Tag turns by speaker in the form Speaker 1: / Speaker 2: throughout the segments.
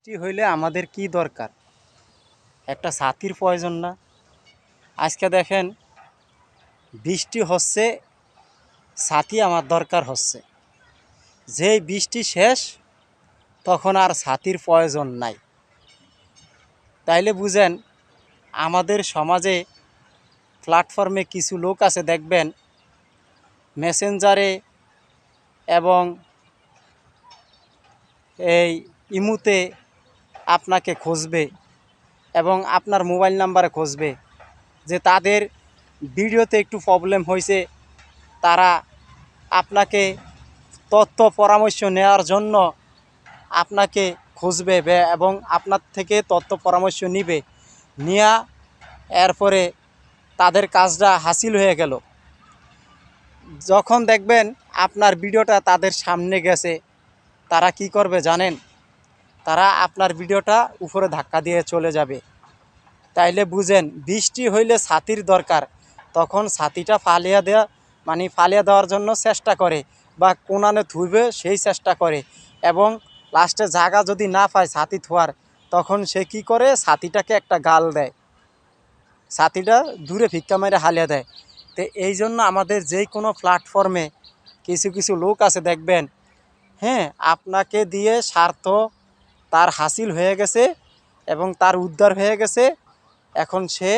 Speaker 1: বৃষ্টি হইলে আমাদের কি দরকার? একটা ছাতির প্রয়োজন না? আজকে দেখেন বৃষ্টি হচ্ছে, ছাতি আমার দরকার হচ্ছে। যেই বৃষ্টি শেষ তখন আর ছাতির প্রয়োজন নাই। তাইলে বুঝেন আমাদের সমাজে প্ল্যাটফর্মে কিছু লোক আছে দেখবেন মেসেঞ্জারে এবং এই ইমুতে আপনাকে খুঁজবে এবং আপনার মোবাইল নাম্বারে খুঁজবে যে তাদের ভিডিওতে একটু প্রবলেম হয়েছে, তারা আপনাকে তথ্য পরামর্শ নেওয়ার জন্য আপনাকে খুঁজবে এবং আপনার থেকে তথ্য পরামর্শ নিবে, নিয়ে এরপরে তাদের কাজটা হাসিল হয়ে গেল। যখন দেখবেন আপনার ভিডিওটা তাদের সামনে গেছে, তারা কি করবে জানেন? তারা আপনার ভিডিওটা উপরে ধাক্কা দিয়ে চলে যাবে। তাইলে বুঝেন বৃষ্টি হইলে ছাতির দরকার, তখন ছাতিটা ফালিয়া দেওয়ার জন্য চেষ্টা করে বা কোনানে থুইবে সেই চেষ্টা করে, এবং লাস্টে জায়গা যদি না পায় ছাতি থোয়ার, তখন সে কি করে ছাতিটাকে একটা গাল দেয়, ছাতিটা দূরে ভিক্ষা মেরে হালিয়ে দেয়। তো এই জন্য আমাদের যেই কোনো প্ল্যাটফর্মে কিছু কিছু লোক আছে দেখবেন, হ্যাঁ, আপনাকে দিয়ে স্বার্থ তার হাসিল হয়ে গেছে এবং তার উদ্ধার হয়ে গেছে, এখন সে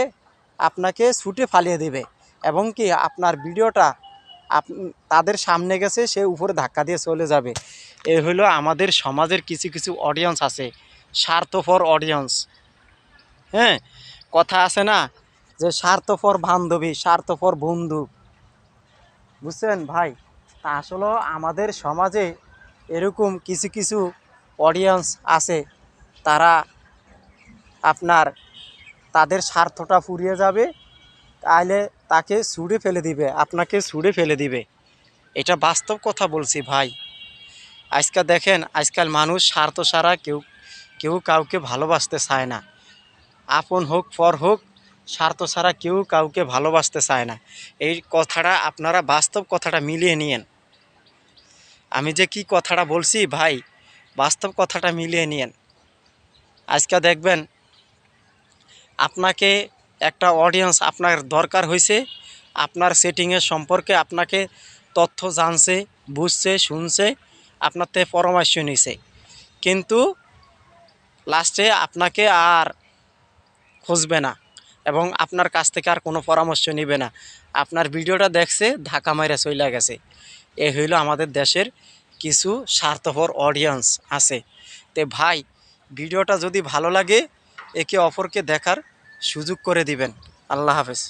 Speaker 1: আপনাকে ছুটে ফালিয়ে দেবে এবং কি আপনার ভিডিওটা তাদের সামনে গেছে, সে উপরে ধাক্কা দিয়ে চলে যাবে। এই হলো আমাদের সমাজের কিছু কিছু অডিয়েন্স আছে, স্বার্থপর অডিয়েন্স। হ্যাঁ, কথা আছে না যে স্বার্থপর বান্ধবী, স্বার্থপর বন্ধু, বুঝছেন ভাই? তা আসলে আমাদের সমাজে এরকম কিছু কিছু অডিয়েন্স আছে, তারা আপনার তাদের স্বার্থটা ফুরিয়ে যাবে, তাহলে তাকে ছুঁড়ে ফেলে দিবে, আপনাকে ছুঁড়ে ফেলে দিবে। এটা বাস্তব কথা বলছি ভাই। আজকাল দেখেন, আজকাল মানুষ স্বার্থ ছাড়া কেউ কেউ কাউকে ভালোবাসতে চায় না। আপন হোক পর হোক, স্বার্থ ছাড়া কেউ কাউকে ভালোবাসতে চায় না। এই কথাটা আপনারা বাস্তব কথাটা মিলিয়ে নিয়েন। আমি যে কি কথাটা বলছি ভাই, বাস্তব কথাটা মিলিয়ে নিয়েন। আজকে দেখবেন আপনাকে একটা অডিয়েন্স আপনার দরকার হয়েছে, আপনার সেটিংয়ের সম্পর্কে আপনাকে তথ্য জানছে, বুঝছে, শুনছে, আপনার থেকে পরামর্শ নিছে, কিন্তু লাস্টে আপনাকে আর খুঁজবে না এবং আপনার কাছ থেকে আর কোনো পরামর্শ নেবে না। আপনার ভিডিওটা দেখছে, ধাক্কা মাইরা চইলা গেছে। এ হইল আমাদের দেশের কিছু স্বার্থপর অডিয়েন্স আছে। তে ভাই, ভিডিওটা যদি ভালো লাগে একে অপরকে দেখার সুযোগ করে দিবেন। আল্লাহ হাফেজ।